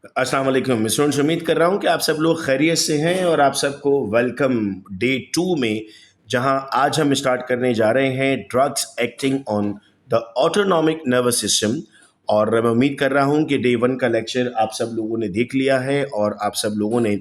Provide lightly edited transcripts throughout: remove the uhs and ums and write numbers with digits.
अस्सलाम वालेकुम मिस्टर, उम्मीद कर रहा हूँ कि आप सब लोग खैरियत से हैं और आप सबको वेलकम डे 2 में, जहां आज हम स्टार्ट करने जा रहे हैं drugs acting on the autonomic nervous system. और मैं उम्मीद कर रहा हूँ कि डे 1 का लेक्चर आप सब लोगों ने देख लिया है और आप सब लोगों ने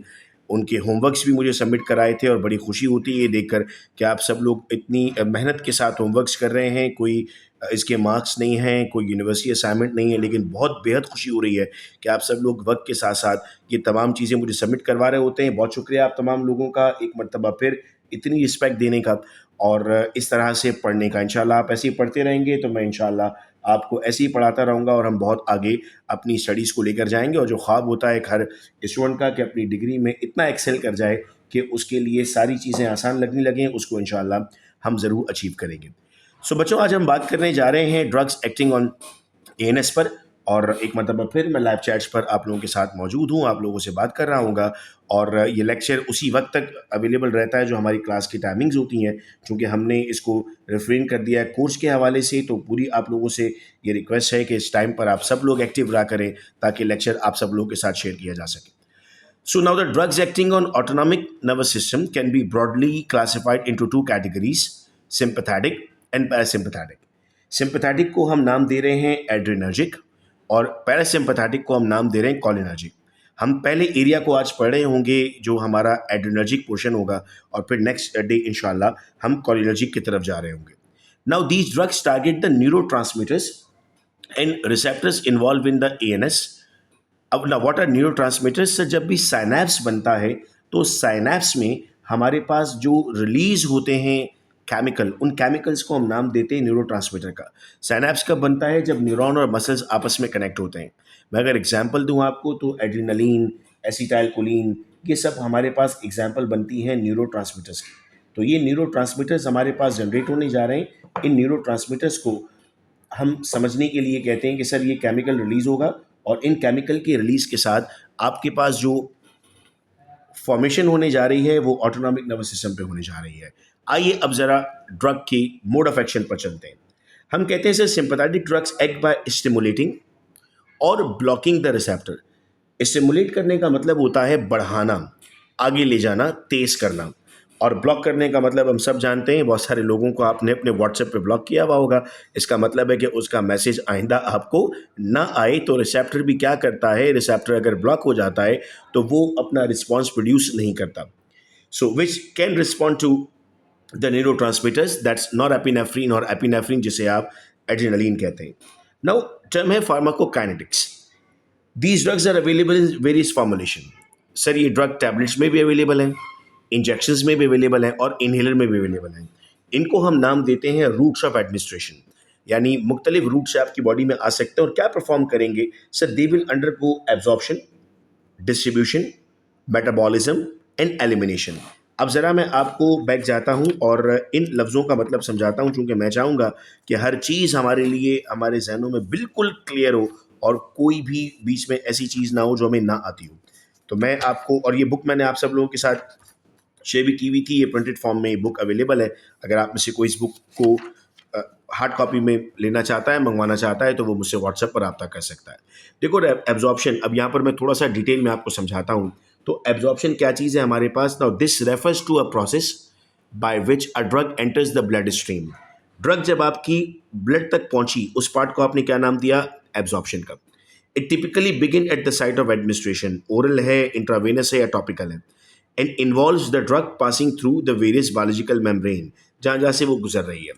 उनके होमवर्क्स भी मुझे सबमिट कराए थे और बड़ी खुशी होती है ये देखकर कि आप सब लोग इतनी मेहनत के साथ होमवर्क्स कर रहे हैं। कोई इसके मार्क्स नहीं हैं, कोई यूनिवर्सिटी असाइनमेंट नहीं है, लेकिन बहुत बेहद खुशी हो रही है कि आप सब लोग वक्त के साथ साथ ये तमाम चीज़ें मुझे सबमिट करवा रहे होते हैं। बहुत शुक्रिया आप तमाम लोगों का एक मरतबा फिर इतनी रिस्पेक्ट देने का और इस तरह से पढ़ने का। इंशाल्लाह आप ऐसे ही पढ़ते रहेंगे तो मैं इंशाल्लाह आपको ऐसे ही पढ़ाता रहूँगा और हम बहुत आगे अपनी स्टडीज़ को लेकर जाएंगे। और जो ख्वाब होता है एक हर स्टूडेंट का कि अपनी डिग्री में इतना एक्सेल कर जाए कि उसके लिए सारी चीज़ें आसान लगने लगें, उसको इंशाल्लाह हम ज़रूर अचीव करेंगे। सो बच्चों, आज हम बात करने जा रहे हैं ड्रग्स एक्टिंग ऑन एएनएस पर। और एक मतलब फिर मैं लाइव चैट्स पर आप लोगों के साथ मौजूद हूँ, आप लोगों से बात कर रहा हूँगा। और ये लेक्चर उसी वक्त तक अवेलेबल रहता है जो हमारी क्लास की टाइमिंग्स होती हैं। चूँकि हमने इसको रेफरेंस कर दिया है कोर्स के हवाले से, तो पूरी आप लोगों से ये रिक्वेस्ट है कि इस टाइम पर आप सब लोग एक्टिव रहा करें ताकि लेक्चर आप सब लोगों के साथ शेयर किया जा सके। So now the drugs acting on autonomic nervous system can be broadly classified into two categories, sympathetic and parasympathetic. Sympathetic को हम नाम दे रहे हैं एड्रेनर्जिक और पैरासिम्पैथेटिक को हम नाम दे रहे हैं कॉलिनर्जिक। हम पहले एरिया को आज पढ़ रहे होंगे जो हमारा एड्रेनर्जिक पोर्शन होगा और फिर नेक्स्ट डे इंशाल्लाह हम कॉलिनर्जिक की तरफ जा रहे होंगे। Now these drugs target the neurotransmitters and receptors involve in the ANS. अब ना व्हाट आर न्यूरोट्रांसमीटर्स से जब भी साइनैप्स बनता है तो साइनैप्स में हमारे पास जो रिलीज होते हैं केमिकल, उन केमिकल्स को हम नाम देते हैं न्यूरोट्रांसमीटर का। साइनैप्स कब बनता है? जब न्यूरॉन और मसल्स आपस में कनेक्ट होते हैं। मैं अगर एग्जांपल दूं आपको तो एड्रेनलिन, एसिटाइलकोलिन, ये सब हमारे पास एग्जांपल बनती हैं न्यूरोट्रांसमीटर्स की। तो ये न्यूरोट्रांसमीटर्स हमारे पास जनरेट होने जा रहे हैं। इन न्यूरोट्रांसमीटर्स को हम समझने के लिए कहते हैं कि सर ये केमिकल रिलीज होगा और इन केमिकल के रिलीज के साथ आपके पास जो फॉर्मेशन होने जा रही है वो ऑटोनॉमिक नर्वस सिस्टम पे होने जा रही है। आइए अब जरा ड्रग की मोड ऑफ एक्शन पर चलते हैं। हम कहते हैं sir sympathetic drugs act by stimulating और ब्लॉकिंग द रिसेप्टर। स्टिमुलेट करने का मतलब होता है बढ़ाना, आगे ले जाना, तेज करना। और ब्लॉक करने का मतलब हम सब जानते हैं, बहुत सारे लोगों को आपने अपने व्हाट्सएप पे ब्लॉक किया हुआ होगा। इसका मतलब है कि उसका मैसेज आइंदा आपको ना आए। तो रिसेप्टर भी क्या करता है, रिसेप्टर अगर ब्लॉक हो जाता है तो वो अपना रिस्पॉन्स प्रोड्यूस नहीं करता। So which can respond to the neurotransmitters, that's norepinephrine और एपिनेफ्रिन, जिसे आप एड्रेनलिन कहते हैं। नाउ टर्म है pharmacokinetics. These drugs are available in various formulation. Sir ये ड्रग टैबलेट्स में भी अवेलेबल हैं, इंजेक्शंस में भी अवेलेबल हैं और इनहेलर में भी अवेलेबल हैं। इनको हम नाम देते हैं रूट्स ऑफ एडमिनिस्ट्रेशन, यानी मुख्तलिफ रूट से आपकी बॉडी में आ सकते हैं और क्या परफॉर्म करेंगे? Sir they will undergo absorption, distribution, metabolism and elimination. अब ज़रा मैं आपको बैक जाता हूं और इन लफ्ज़ों का मतलब समझाता हूं, चूँकि मैं चाहूँगा कि हर चीज़ हमारे लिए, हमारे जहनों में बिल्कुल क्लियर हो और कोई भी बीच में ऐसी चीज़ ना हो जो हमें ना आती हो। तो मैं आपको, और ये बुक मैंने आप सब लोगों के साथ शेयर भी की हुई थी, ये प्रिंटेड फॉर्म में ये बुक अवेलेबल है। अगर आप में से कोई इस बुक को हार्ड कॉपी में लेना चाहता है, मंगवाना चाहता है, तो वो मुझसे व्हाट्सएप पर रब्ता कर सकता है। देखो एब्जॉर्प्शन, अब यहाँ पर मैं थोड़ा सा डिटेल में आपको समझाता हूँ। तो एब्जॉर्प्शन क्या चीज़ है हमारे पास? Now this refers to a process by which a drug enters the blood stream. Drug जब आपकी ब्लड तक पहुंची, उस पार्ट को आपने क्या नाम दिया? एब्जॉर्प्शन का। It typically begin at the site of administration, oral है, इंट्रावेनस है या टॉपिकल है, and involves the drug passing through the various biological membrane, जहाँ जहाँ से वो गुजर रही है।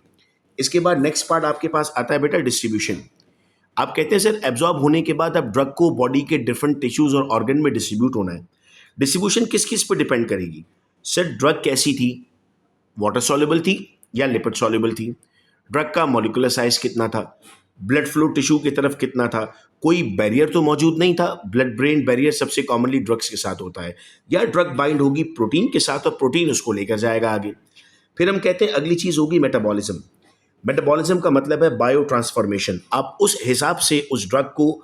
इसके बाद नेक्स्ट पार्ट आपके पास आता है बेटा डिस्ट्रीब्यूशन। आप कहते हैं सर एब्जॉर्ब होने के बाद अब ड्रग को बॉडी के डिफरेंट टिश्यूज और ऑर्गन में डिस्ट्रीब्यूट होना है। डिस्ट्रीब्यूशन किस किस पर डिपेंड करेगी? सर ड्रग कैसी थी, वाटर सॉल्युबल थी या लिपिड सॉल्युबल थी, ड्रग का मॉलिक्यूलर साइज कितना था, ब्लड फ्लो टिश्यू की तरफ कितना था, कोई बैरियर तो मौजूद नहीं था, ब्लड ब्रेन बैरियर सबसे कॉमनली ड्रग्स के साथ होता है, या ड्रग बाइंड होगी प्रोटीन के साथ और प्रोटीन उसको लेकर जाएगा आगे। फिर हम कहते हैं अगली चीज होगी मेटाबॉलिज्म। मेटाबॉलिज्म का मतलब है बायो ट्रांसफॉर्मेशन। आप उस हिसाब से उस ड्रग को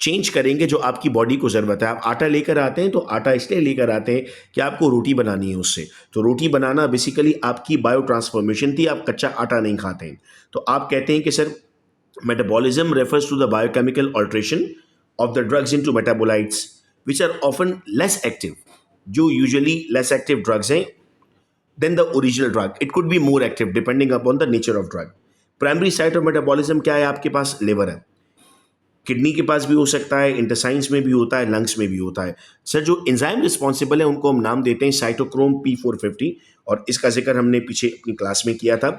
चेंज करेंगे जो आपकी बॉडी को ज़रूरत है। आप आटा लेकर आते हैं तो आटा इसलिए लेकर आते हैं कि आपको रोटी बनानी है उससे। तो रोटी बनाना बेसिकली आपकी बायो ट्रांसफॉर्मेशन थी, आप कच्चा आटा नहीं खाते हैं। तो आप कहते हैं कि sir metabolism refers to the biochemical alteration of the drugs into metabolites which are often less active, जो usually less active drugs हैं than the original drug. It could be more active depending upon the nature of drug. Primary site of metabolism क्या है? आपके पास liver है, kidney के पास भी हो सकता है, इंटेस्टाइन्स में भी होता है, लंग्स में भी होता है। सर जो एंजाइम रिस्पॉन्सिबल है उनको हम नाम देते हैं साइटोक्रोम P450, और इसका जिक्र हमने पीछे अपनी क्लास में किया था।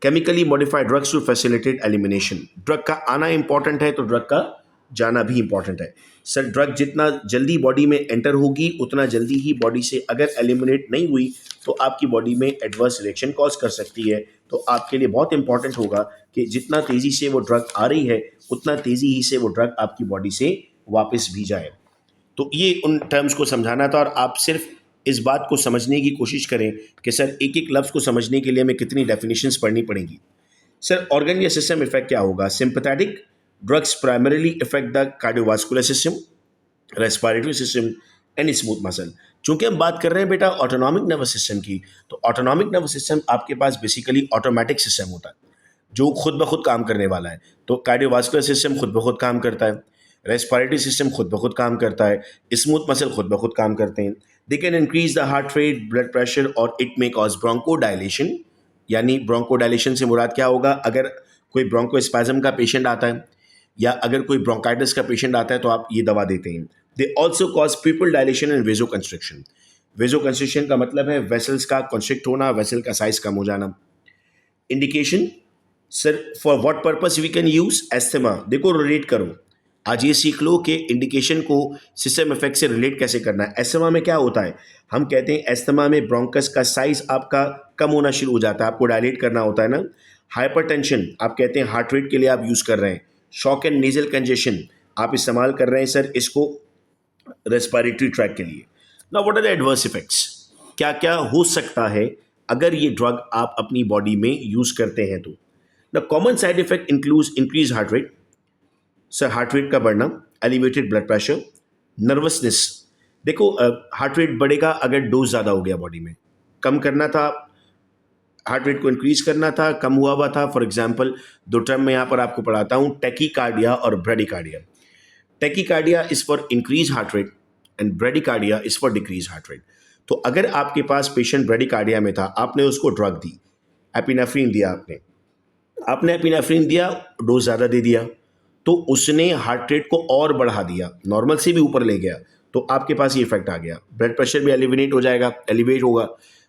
Chemically modified drugs to facilitate elimination. Drug का आना इंपॉर्टेंट है तो ड्रग का जाना भी इंपॉर्टेंट है। सर ड्रग जितना जल्दी बॉडी में एंटर होगी उतना जल्दी ही बॉडी से अगर एलिमिनेट नहीं हुई तो आपकी बॉडी में एडवर्स रिएक्शन कॉज कर सकती है। तो आपके लिए बहुत इंपॉर्टेंट होगा कि जितना तेज़ी से वो ड्रग आ रही है उतना तेज़ी ही से वो ड्रग आपकी बॉडी से वापस भी जाए। तो ये उन टर्म्स को समझाना था, और आप सिर्फ इस बात को समझने की कोशिश करें कि सर एक एक लफ्ज़ को समझने के लिए हमें कितनी डेफिनेशंस पढ़नी पड़ेंगी। सर ऑर्गन या सिस्टम इफेक्ट क्या होगा? Sympathetic drugs primarily effect the cardiovascular system, respiratory system and smooth muscle. चूंकि हम बात कर रहे हैं बेटा ऑटोनॉमिक नर्वस सिस्टम की, तो ऑटोनॉमिक नर्वस सिस्टम आपके पास बेसिकली ऑटोमेटिक सिस्टम होता है जो खुद ब खुद काम करने वाला है। तो कार्डियोवास्कुलर सिस्टम खुद ब खुद काम करता है, रेस्पिरेटरी सिस्टम खुद ब खुद काम करता है, स्मूथ मसल खुद ब खुद काम करते हैं। They can increase the heart rate, blood pressure, और इट मे कॉज ब्रोंकोडायलेशन। यानी ब्रोंकोडायलेशन से मुराद क्या होगा? अगर कोई ब्रोंकोस्पैज्म का पेशेंट आता है या अगर कोई ब्रोंकाइटिस का पेशेंट आता है तो आप ये दवा देते हैं। They also cause people dilation and vasoconstriction. Vasoconstriction का मतलब है वेसल्स का कंस्ट्रिक्ट होना, वेसल का साइज कम हो जाना। Indication, sir for what purpose we can use asthma. देखो रिलेट करो, आज ये सीख लो कि इंडिकेशन को सिस्टम इफेक्ट से रिलेट कैसे करना है। एस्थमा में क्या होता है? हम कहते हैं एस्थमा में ब्रोंकस का साइज आपका कम होना शुरू हो जाता है, आपको डायलेट करना होता है ना। हाइपरटेंशन, आप कहते हैं हार्ट रेट के लिए आप यूज़ कर रहे हैं। शॉक एंड नेजल कंजेशन आप इस्तेमाल कर रहे हैं सर इसको रेस्पिरेटरी ट्रैक के लिए। Now what are the adverse effects? क्या क्या हो सकता है अगर ये ड्रग आप अपनी बॉडी में यूज़ करते हैं तो? The common side effect includes increase heart rate, sir heart rate का बढ़ना, एलिवेटेड ब्लड प्रेशर, नर्वसनेस। देखो हार्ट रेट बढ़ेगा अगर डोज ज़्यादा हो गया बॉडी में। कम करना था, हार्ट रेट को इंक्रीज करना था, कम हुआ था। फॉर एग्जांपल दो टर्म मैं यहाँ पर आपको पढ़ाता हूँ, टेकीकार्डिया और bradycardia. Tachycardia is for increase heart rate and bradycardia is for decrease heart rate. तो अगर आपके पास पेशेंट ब्रेडिकार्डिया में था, आपने उसको ड्रग दी, एपिनेफ्रिन दिया, आपने एपिनेफ्रिन दिया, डोज ज़्यादा दे दिया, तो उसने हार्ट रेट को और बढ़ा दिया, नॉर्मल से भी ऊपर ले गया, तो आपके पास ये इफेक्ट आ गया। ब्लड प्रेशर भी एलिवेट हो जाएगा, एलिवेट होगा।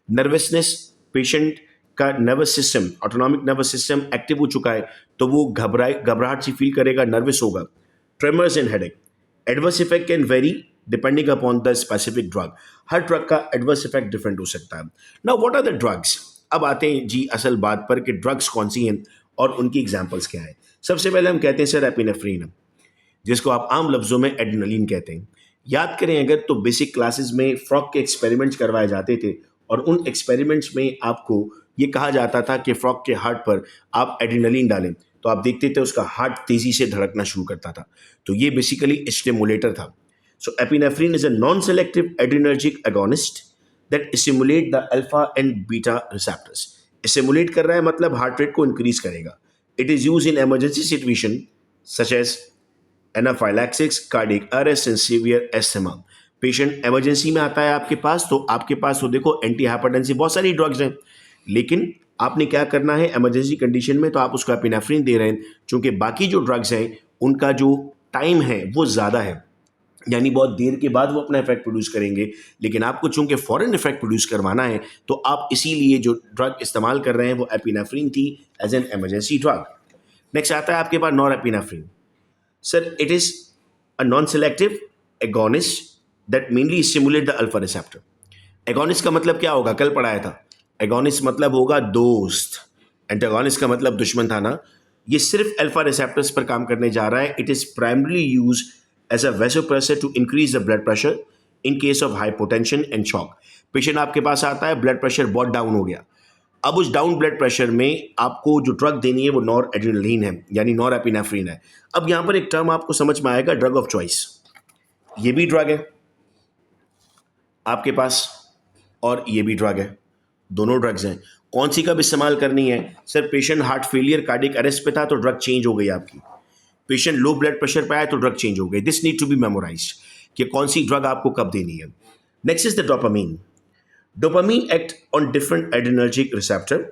नर्वसनेस, पेशेंट का nervous system, autonomic nervous system active हो चुका है तो वो घबराहट सी फील करेगा, नर्वस होगा। Tremors and headache. Adverse effect can vary depending upon the specific drug. हर ड्रग का एडवर्स इफेक्ट डिफरेंट हो सकता है। Now what are the drugs? अब आते हैं जी असल बात पर कि ड्रग्स कौन सी हैं और उनकी एग्जाम्पल्स क्या है। सबसे पहले हम कहते हैं सर एपिनेफ्रीन, जिसको आप आम लफ्ज़ों में एड्रेनलिन कहते हैं। याद करें अगर तो बेसिक क्लासेस में फ्रॉग के एक्सपेरिमेंट्स करवाए जाते थे और उन एक्सपेरिमेंट्स में आपको ये कहा जाता था कि फ्रॉग के हार्ट पर आप एड्रेनलिन डालें तो आप देखते थे उसका हार्ट तेज़ी से धड़कना शुरू करता था। तो ये बेसिकली स्टिमुलेटर था। So epinephrine is a non selective adrenergic agonist that stimulate the alpha and beta receptors. Stimulate कर रहा है मतलब हार्ट रेट को इंक्रीज करेगा। It is use in emergency situation such as anaphylaxis, cardiac arrest and severe asthma. Patient emergency में आता है आपके पास, तो आपके पास तो देखो एंटी हाइपरटेंसिव बहुत सारी ड्रग्स हैं, लेकिन आपने क्या करना है इमरजेंसी कंडीशन में, तो आप उसको एपिनेफ्रिन दे रहे हैं। चूंकि बाकी जो ड्रग्स हैं उनका जो टाइम है वो ज़्यादा है, यानी बहुत देर के बाद वो अपना इफेक्ट प्रोड्यूस करेंगे, लेकिन आपको चूंकि फॉरेन इफेक्ट प्रोड्यूस करवाना है तो आप इसीलिए जो ड्रग इस्तेमाल कर रहे हैं वो एपिनेफ्रिन थी as an emergency drug. Next आता है आपके पास norepinephrine. Sir it is a non selective agonist that mainly stimulate the alpha receptor. Agonist का मतलब क्या होगा? कल पढ़ाया था, एगोनिस्ट मतलब होगा दोस्त, एंटागोनिस्ट का मतलब दुश्मन था ना। ये सिर्फ अल्फा रिसेप्टर्स पर काम करने जा रहा है। It is primarily use as a vasopressor to increase the blood pressure in case of hypotension and shock. Patient आपके पास आता है, ब्लड प्रेशर बहुत डाउन हो गया, अब उस डाउन ब्लड प्रेशर में आपको जो ड्रग देनी है वो नॉर एड्रेनलिन है, यानी नॉर एपिनेफ्रिन है। अब यहाँ पर एक टर्म आपको समझ में आएगा, ड्रग ऑफ चॉइस। ये भी ड्रग है आपके पास और ये भी ड्रग है, दोनों ड्रग्स हैं। कौन सी कब इस्तेमाल करनी है? Sir patient heart failure, cardiac arrest पे था तो ड्रग चेंज हो गई आपकी। पेशेंट लो ब्लड प्रेशर पे आया तो ड्रग चेंज हो गई. This need to be memorized कि कौन सी ड्रग आपको कब देनी है. Next is the dopamine. Dopamine act on different adrenergic receptor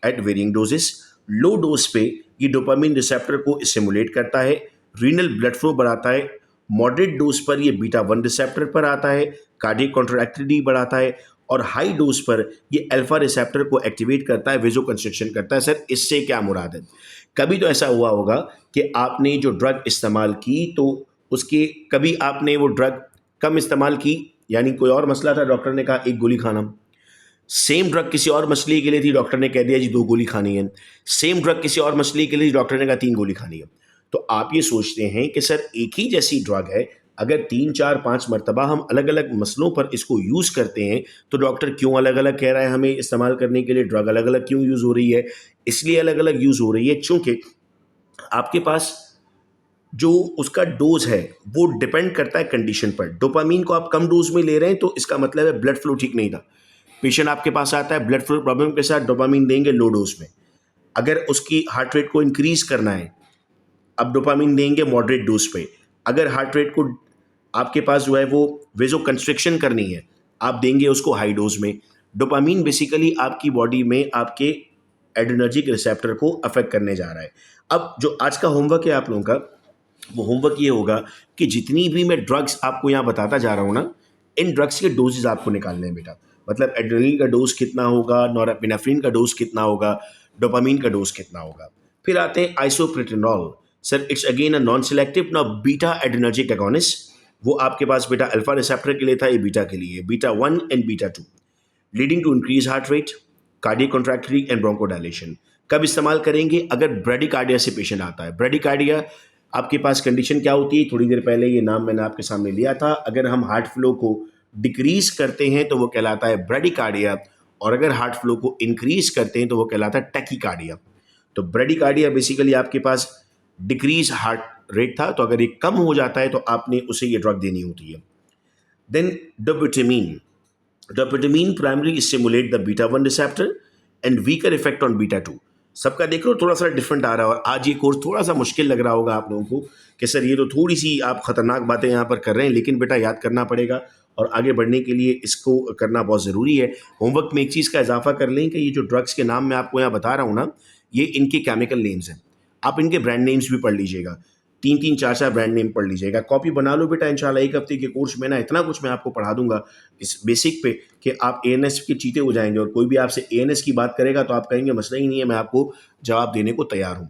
at varying doses. Low dose पे ये डोपामीन रिसेप्टर को स्टिमुलेट करता है, रीनल ब्लड फ्लो बढ़ाता है. मॉडरेट डोज पर ये बीटा 1 रिसेप्टर पर आता है, कार्डियक कॉन्ट्रैक्टिलिटी बढ़ाता है. और हाई डोज पर ये अल्फा रिसेप्टर को एक्टिवेट करता है, वेजो कंस्ट्रिक्शन करता है. सर इससे क्या मुराद है? कभी तो ऐसा हुआ होगा कि आपने जो ड्रग इस्तेमाल की तो उसके कभी आपने वो ड्रग कम इस्तेमाल की, यानी कोई और मसला था, डॉक्टर ने कहा एक गोली खाना. सेम ड्रग किसी और मछली के लिए थी, डॉक्टर ने कह दिया जी 2 गोली खानी है. सेम ड्रग किसी और मछली के लिए डॉक्टर ने कहा 3 गोली खानी है. तो आप ये सोचते हैं कि सर एक ही जैसी ड्रग है, अगर 3 4 5 मरतबा हम अलग अलग मसलों पर इसको यूज़ करते हैं तो डॉक्टर क्यों अलग अलग कह रहा है हमें इस्तेमाल करने के लिए? ड्रग अलग अलग क्यों यूज़ हो रही है? इसलिए अलग अलग यूज़ हो रही है चूँकि आपके पास जो उसका डोज है वो डिपेंड करता है कंडीशन पर. डोपामीन को आप कम डोज में ले रहे हैं तो इसका मतलब है ब्लड फ्लो ठीक नहीं था. पेशेंट आपके पास आता है ब्लड फ्लो प्रॉब्लम के साथ, डोपामीन देंगे लो डोज में. अगर उसकी हार्ट रेट को इंक्रीज करना है, अब डोपामीन देंगे मॉडरेट डोज पे. अगर हार्ट रेट को आपके पास जो है वो वेजो कंस्ट्रिक्शन करनी है, आप देंगे उसको हाई डोज में. डोपामीन बेसिकली आपकी बॉडी में आपके एड्रेनर्जिक रिसेप्टर को अफेक्ट करने जा रहा है. अब जो आज का होमवर्क है आप लोगों का, वो होमवर्क ये होगा कि जितनी भी मैं ड्रग्स आपको यहाँ बताता जा रहा हूँ ना, इन ड्रग्स के डोजेज आपको निकालने हैं बेटा. मतलब एड्रेनलिन का डोज कितना होगा, नॉरएपिनेफ्रिन का डोज कितना होगा, डोपामीन का डोज कितना होगा. फिर आते हैं isoproterenol. Sir it's again a non selective ना बीटा एड्रेनर्जिक एगोनिस्ट. वो आपके पास बेटा अल्फा रिसेप्टर के लिए था, ये बीटा के लिए, beta 1 and beta 2, leading to increase heart rate, cardiac contractility and bronchodilation. कब इस्तेमाल करेंगे? अगर ब्रेडिकार्डिया से पेशेंट आता है. ब्रेडिकार्डिया आपके पास कंडीशन क्या होती है? थोड़ी देर पहले ये नाम मैंने आपके सामने लिया था. अगर हम हार्ट फ्लो को डिक्रीज करते हैं तो वो कहलाता है ब्रेडिकार्डिया, और अगर हार्ट फ्लो को इंक्रीज करते हैं तो वो कहलाता है टैकीकार्डिया. तो ब्रेडिकार्डिया बेसिकली आपके पास डिक्रीज हार्ट रेट था, तो अगर ये कम हो जाता है तो आपने उसे ये ड्रग देनी होती है. Then dopamine. Dopamine primary stimulate the beta 1 receptor and weaker effect on beta 2. सबका देख लो थोड़ा सा डिफरेंट आ रहा है, और आज ये कोर्स थोड़ा सा मुश्किल लग रहा होगा आप लोगों को कि सर ये तो थोड़ी सी आप खतरनाक बातें यहाँ पर कर रहे हैं, लेकिन बेटा याद करना पड़ेगा और आगे बढ़ने के लिए इसको करना बहुत ज़रूरी है. होमवर्क में एक चीज़ का इजाफा कर लें कि ये जो ड्रग्स के नाम मैं आपको यहाँ बता रहा हूँ ना, ये इनके केमिकल नेम्स हैं. आप इनके ब्रांड नेम्स भी पढ़ लीजिएगा, 3 4 4 ब्रांड नेम पढ़ लीजिएगा. कॉपी बना लो बेटा, इंशाल्लाह एक हफ्ते के कोर्स में ना इतना कुछ मैं आपको पढ़ा दूंगा इस बेसिक पे कि आप एएनएस के चीते हो जाएंगे. और कोई भी आपसे एएनएस की बात करेगा तो आप कहेंगे मसला ही नहीं है, मैं आपको जवाब देने को तैयार हूँ.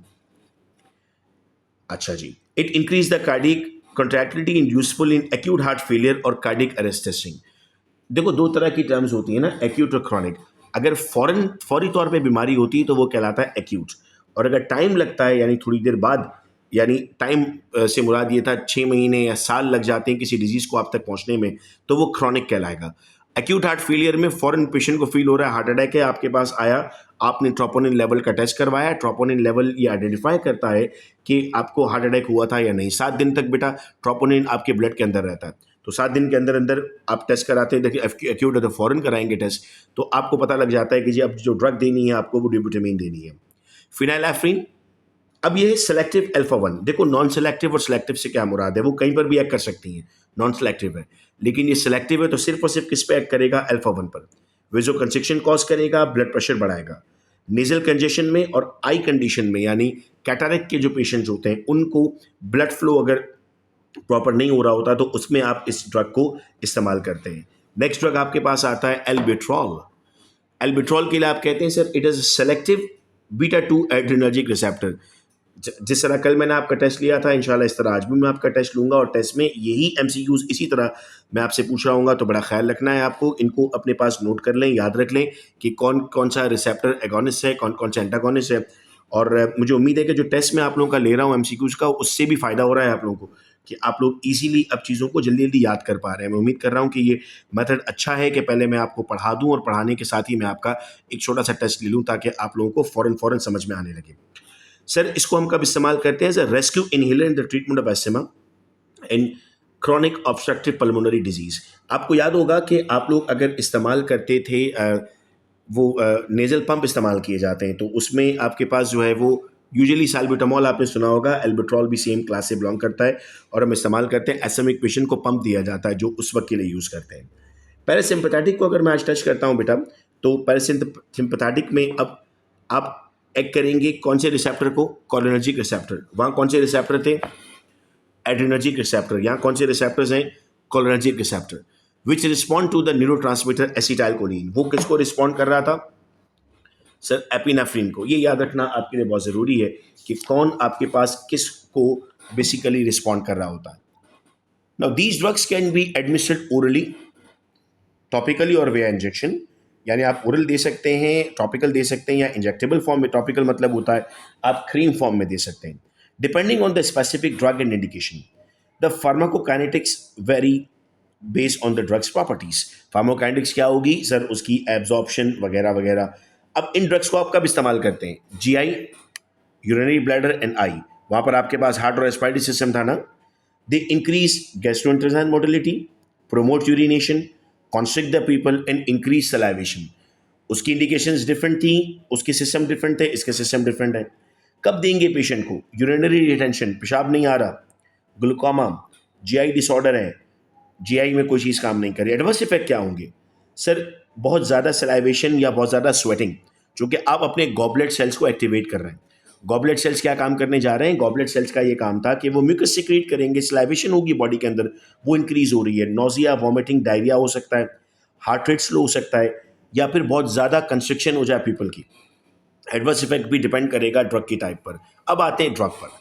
अच्छा जी. It increase the cardiac contractility in useful in acute heart failure और कार्डियक अरेस्ट टेस्टिंग. देखो 2 तरह की टर्म्स होती है ना, एक्यूट और क्रॉनिक. अगर फौरी तौर पे बीमारी होती है तो वो कहलाता है एक्यूट, और अगर टाइम लगता है यानी थोड़ी देर बाद, यानी टाइम से मुराद ये था 6 महीने या साल लग जाते हैं किसी डिजीज़ को आप तक पहुंचने में, तो वो क्रॉनिक कहलाएगा. एक्यूट हार्ट फेलियर में फौरन पेशेंट को फील हो रहा है हार्ट अटैक है, आपके पास आया, आपने ट्रोपोनिन लेवल का टेस्ट करवाया. ट्रोपोनिन लेवल ये आइडेंटिफाई करता है कि आपको हार्ट अटैक हुआ था या नहीं. 7 दिन तक बेटा ट्रोपोनिन आपके ब्लड के अंदर रहता है, तो 7 दिन के अंदर अंदर आप टेस्ट कराते हैं. देखिए एक्यूट है तो फ़ौरन कराएंगे टेस्ट, तो आपको पता लग जाता है कि जी अब जो ड्रग देनी है आपको वो डोबुटामिन देनी है. फिनाइलएफ्रिन. अब ये है सेलेक्टिव अल्फा 1. देखो नॉन सेलेक्टिव और सेलेक्टिव से क्या मुराद है? वो कहीं पर भी एक्ट कर सकती हैं. नॉन सेलेक्टिव है, लेकिन ये सेलेक्टिव है तो सिर्फ और सिर्फ किस पे एक्ट करेगा? अल्फा 1 पर. वेजो कंस्ट्रिक्शन कॉज करेगा, ब्लड प्रेशर बढ़ाएगा. नेजल कंजेशन में और आई कंडीशन में, यानी कैटरेक्ट के जो पेशेंट्स होते हैं उनको ब्लड फ्लो अगर प्रॉपर नहीं हो रहा होता तो उसमें आप इस ड्रग को इस्तेमाल करते हैं. नेक्स्ट ड्रग आपके पास आता है एल्बिट्रॉल. एल्बिट्रॉल के लिए आप कहते हैं sir it is selective beta 2 adrenergic receptor. जिस तरह कल मैंने आपका टेस्ट लिया था, इंशाल्लाह इस तरह आज भी मैं आपका टेस्ट लूँगा, और टेस्ट में यही एमसीक्यूज़ इसी तरह मैं आपसे पूछ रहा हूँ. तो बड़ा ख्याल रखना है आपको, इनको अपने पास नोट कर लें, याद रख लें कि कौन कौन सा रिसेप्टर एगोनिस्ट है, कौन कौन सा एंटागोनिस्ट है. और मुझे उम्मीद है कि जो टेस्ट मैं आप लोगों का ले रहा हूँ एमसीक्यूज़ का, उससे भी फ़ायदा हो रहा है आप लोगों को, कि आप लोग इजीली अब चीज़ों को जल्दी जल्दी याद कर पा रहे हैं. मैं उम्मीद कर रहा हूँ कि ये मेथड अच्छा है कि पहले मैं आपको पढ़ा दूँ और पढ़ाने के साथ ही मैं आपका एक छोटा सा टेस्ट ले लूँ ताकि आप लोगों को फ़ौरन समझ में आने लगे. सर इसको हम कब इस्तेमाल करते हैं? Sir rescue inhaler in the treatment of asthma and chronic obstructive pulmonary disease. आपको याद होगा कि आप लोग अगर इस्तेमाल करते थे वो नेज़ल पंप इस्तेमाल किए जाते हैं, तो उसमें आपके पास जो है वो यूजुअली साल्बुटामॉल आपने सुना होगा, एल्बुट्रॉल भी सेम क्लास से बिलोंग करता है और हम इस्तेमाल करते हैं एसेमिक पेशेंट को पंप दिया जाता है जो उस वक्त के लिए यूज़ करते हैं। पैरासिम्पैथेटिक को अगर मैं आज टच करता हूँ बेटा, तो पैरासिम्पैथेटिक में अब आप एक करेंगे कौन से रिसेप्टर को, कोलिनर्जिक रिसेप्टर। वहाँ कौन से रिसेप्टर थे, एड्रेनर्जिक रिसेप्टर। यहाँ कौन से रिसेप्टर्स हैं, cholinergic receptor, which respond to the neurotransmitter acetylcholine. वो किसको रिस्पॉन्ड कर रहा था सर, एपिनेफ्रिन को। ये याद रखना आपके लिए बहुत ज़रूरी है कि कौन आपके पास किस को बेसिकली रिस्पॉन्ड कर रहा होता है। Now these drugs can be administered orally, topically और वेया इंजेक्शन। यानी आप ओरल दे सकते हैं, टॉपिकल दे सकते हैं, या इंजेक्टेबल फॉर्म में। टॉपिकल मतलब होता है आप क्रीम फॉर्म में दे सकते हैं, depending on the specific drug and indication. The pharmacokinetics very based on the drugs properties. Pharmacokinetics क्या होगी सर, उसकी एब्जॉर्प्शन वगैरह वगैरह। अब इन ड्रग्स को आप कब इस्तेमाल करते हैं, GI, urinary bladder and I. वहां पर आपके पास हार्ट और रेस्पिरेटरी सिस्टम था ना। They increase gastrointestinal motility, promote urination, constrict the people and increase salivation. उसकी इंडिकेशंस डिफरेंट थी, उसके सिस्टम डिफरेंट थे, इसके सिस्टम डिफरेंट है। कब देंगे पेशेंट को, यूरिनरी रिटेंशन, पेशाब नहीं आ रहा, ग्लूकोमा, जीआई डिसऑर्डर है, जीआई में कोई चीज़ काम नहीं कर रही। एडवर्स इफेक्ट क्या होंगे सर, बहुत ज़्यादा सलाइवेशन या बहुत ज़्यादा स्वेटिंग, क्योंकि आप अपने गॉबलेट सेल्स को एक्टिवेट कर रहे हैं। गॉबलेट सेल्स क्या काम करने जा रहे हैं, गॉबलेट सेल्स का ये काम था कि वो म्यूकस सिक्रीट करेंगे, सलाइवेशन होगी बॉडी के अंदर, वो इंक्रीज हो रही है। नोजिया, वॉमिटिंग, डायरिया हो सकता है, हार्ट रेट स्लो हो सकता है, या फिर बहुत ज़्यादा कंस्ट्रिक्शन हो जाए पीपल की। एडवर्स इफेक्ट भी डिपेंड करेगा ड्रग की टाइप पर। अब आते हैं ड्रग पर।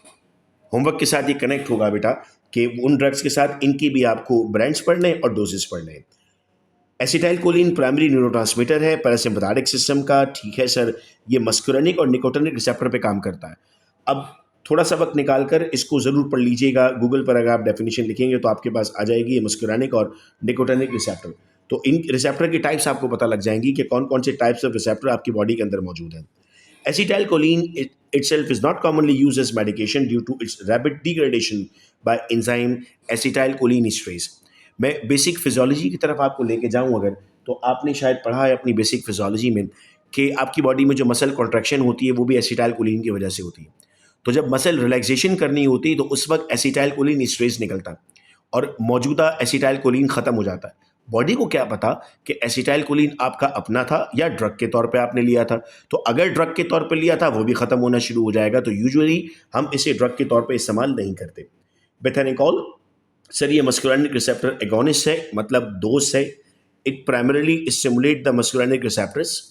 होमवर्क के साथ ये कनेक्ट होगा बेटा कि उन ड्रग्स के साथ इनकी भी आपको ब्रांड्स पढ़ने और डोजेस पढ़ने हैं। एसिटाइलकोलिन प्राइमरी न्यूरोट्रांसमीटर है पैरासिम्पैथेटिक सिस्टम का, ठीक है सर। ये मस्कुरानिक और निकोटिनिक रिसेप्टर पे काम करता है। अब थोड़ा सा वक्त निकाल कर इसको ज़रूर पढ़ लीजिएगा। गूगल पर अगर आप डेफिनेशन लिखेंगे तो आपके पास आ जाएगी ये मस्कुरानिक और निकोटिनिक रिसेप्टर। तो इन रिसेप्टर की टाइप्स आपको पता लग जाएंगी कि कौन कौन से टाइप्स ऑफ रिसेप्टर आपकी बॉडी के अंदर मौजूद हैं। Acetylcholine itself is not commonly used as medication due to its rapid degradation by enzyme acetylcholinesterase। मैं बेसिक फिजियोलॉजी की तरफ आपको लेके जाऊं अगर, तो आपने शायद पढ़ा है अपनी बेसिक फिजियोलॉजी में कि आपकी बॉडी में जो मसल कॉन्ट्रैक्शन होती है वो भी एसिटाइलकोलिन की वजह से होती है। तो जब मसल रिलैक्सेशन करनी होती है तो उस वक्त एसिटाइलकोलिनेस्टरेज निकलता है और मौजूदा एसिटाइलकोलिन ख़त्म हो जाता है। बॉडी को क्या पता कि एसिटाइलकोलिन आपका अपना था या ड्रग के तौर पे आपने लिया था। तो अगर ड्रग के तौर पे लिया था वो भी ख़त्म होना शुरू हो जाएगा। तो यूजुअली हम इसे ड्रग के तौर पे इस्तेमाल नहीं करते। बेथेनिकॉल सर, ये मस्कुलानिक रिसेप्टर एगोनिस्ट है, मतलब दोस्त है। It primarily stimulate the muscarinic receptors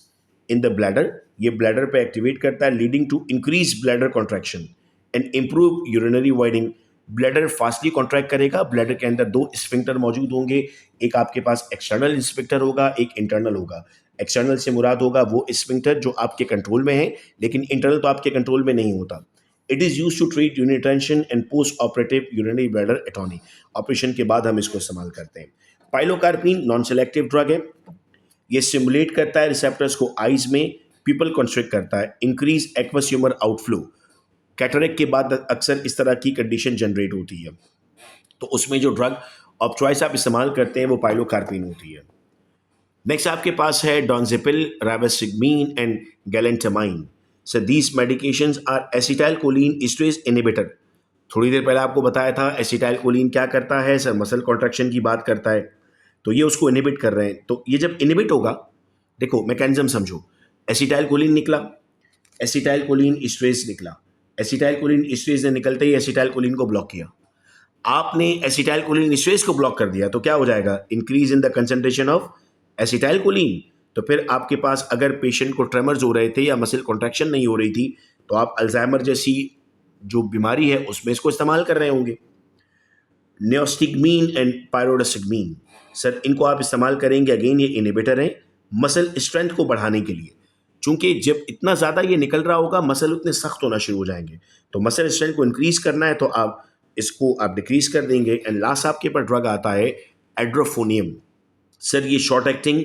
in the bladder. ये ब्लैडर पे एक्टिवेट करता है, leading to increase bladder contraction and improve urinary voiding. Bladder fastly contract करेगा। ब्लैडर के अंदर दो स्फिंक्टर मौजूद होंगे, एक आपके पास एक्सटर्नल स्फिंक्टर होगा, एक इंटरनल होगा। एक्सटर्नल से मुराद होगा वो स्फिंक्टर जो आपके कंट्रोल में है, लेकिन इंटरनल तो आपके कंट्रोल में नहीं होता। It is use to treat urinary tension and post operative urinary bladder atony. Operation के बाद हम इसको इस्तेमाल करते हैं। पाइलोकार्पिन नॉन सेलेक्टिव ड्रग है। ये स्टिमुलेट करता है रिसेप्टर्स को आइज में, पीपल कंस्ट्रिक्ट करता है, increase aqueous humour outflow. Cataract के बाद अक्सर इस तरह की कंडीशन जनरेट होती है, तो उसमें जो ड्रग ऑफ चॉइस आप इस्तेमाल करते हैं वो पाइलोकार्पिन होती है। नेक्स्ट आपके पास है donepezil, rivastigmine and galantamine. So these medications are acetylcholinesterase inhibitor. थोड़ी देर पहले आपको बताया था एसिटाइलकोलिन क्या करता है सर, मसल कॉन्ट्रैक्शन की बात करता है, तो ये उसको इनहिबिट कर रहे हैं। तो ये जब इनहिबिट होगा, देखो मैकेनिज्म समझो, एसिटाइलकोलिन निकला, एसिटाइलकोलिन एस्टरेज निकला, एसिटाइलकोलिन एस्टरेज ने निकलते ही एसिटाइलकोलिन को ब्लॉक किया। आपने एसिटाइलकोलिन एस्टरेज को ब्लॉक कर दिया तो क्या हो जाएगा, increase in the concentration of acetylcholine. तो फिर आपके पास अगर पेशेंट को ट्रेमर्स हो रहे थे या मसल कॉन्ट्रैक्शन नहीं हो रही थी, तो आप अल्जाइमर जैसी जो बीमारी है उसमें इसको इस्तेमाल कर रहे होंगे। नियोस्टिग्मीन एंड पायरोडोसिग्मीन, सर इनको आप इस्तेमाल करेंगे, अगेन ये इनहिबिटर हैं मसल स्ट्रेंथ को बढ़ाने के लिए। चूंकि जब इतना ज़्यादा ये निकल रहा होगा मसल उतने सख्त होना शुरू हो जाएंगे, तो मसल स्ट्रेंथ को इंक्रीज करना है तो आप इसको आप डिक्रीज कर देंगे। एंड लास्ट आपके पास ड्रग आता है एड्रोफोनियम। सर ये short acting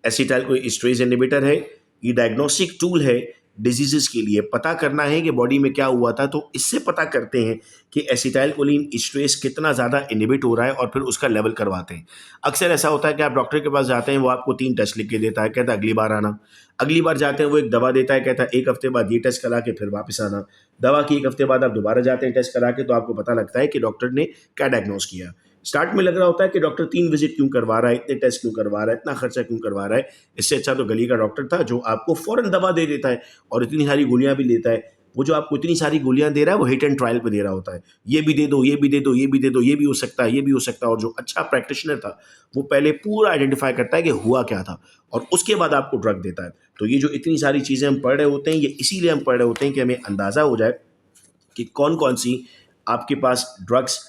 acetylcholine esterase inhibitor है। ये डायग्नोस्टिक टूल है डिजीज़ेज़ के लिए पता करना है कि बॉडी में क्या हुआ था, तो इससे पता करते हैं कि एसिटाइलकोलिन एस्ट्रेस कितना ज़्यादा इनहिबिट हो रहा है और फिर उसका लेवल करवाते हैं। अक्सर ऐसा होता है कि आप डॉक्टर के पास जाते हैं, वो आपको 3 टेस्ट लिख के देता है, कहता है अगली बार आना। अगली बार जाते हैं, वो एक दवा देता है, कहता है 1 हफ्ते बाद ये टेस्ट करा के फिर वापस आना। दवा की 1 हफ्ते बाद आप दोबारा जाते हैं टेस्ट करा के, तो आपको पता लगता है कि डॉक्टर ने क्या डायग्नोस किया। स्टार्ट में लग रहा होता है कि डॉक्टर 3 विजिट क्यों करवा रहा है, इतने टेस्ट क्यों करवा रहा है, इतना खर्चा क्यों करवा रहा है। इससे अच्छा तो गली का डॉक्टर था जो आपको फ़ौरन दवा दे देता है और इतनी सारी गोलियाँ भी देता है। वो जो आपको इतनी सारी गोलियाँ दे रहा है, वो हिट एंड ट्रायल पे दे रहा होता है। ये भी दे दो, ये भी दे दो, ये भी दे दो, ये भी हो सकता है, ये भी हो सकता है। और जो अच्छा प्रैक्टिशनर था, वो पहले पूरा आइडेंटिफ़ाई करता है कि हुआ क्या था और उसके बाद आपको ड्रग देता है। तो ये जो इतनी सारी चीज़ें हम पढ़ रहे होते हैं, ये इसीलिए हम पढ़ रहे होते हैं कि हमें अंदाज़ा हो जाए कि कौन-कौन सी आपके पास ड्रग्स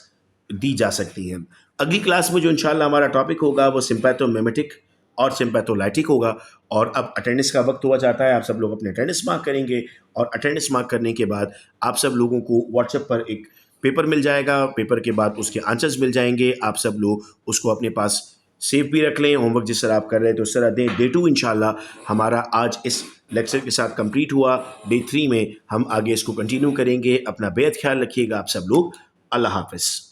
दी जा सकती हैं। अगली क्लास में जो इंशाल्लाह हमारा टॉपिक होगा, वो सिम्पैथोमिमेटिक और सिम्पैथोलाइटिक होगा। और अब अटेंडेंस का वक्त हुआ जाता है, आप सब लोग अपने अटेंडेंस मार्क करेंगे और अटेंडेंस मार्क करने के बाद आप सब लोगों को व्हाट्सएप पर एक पेपर मिल जाएगा। पेपर के बाद उसके आंसर्स मिल जाएंगे। आप सब लोग उसको अपने पास सेव भी रख लें। होमवर्क जिस तरह आप कर रहे हैं तो उस तरह दें। डे 2 इंशाल्लाह हमारा आज इस लेक्चर के साथ कंप्लीट हुआ। डे 3 में हम आगे इसको कंटिन्यू करेंगे। अपना बेहद ख्याल रखिएगा आप सब लोग। अल्लाह हाफ़िज़।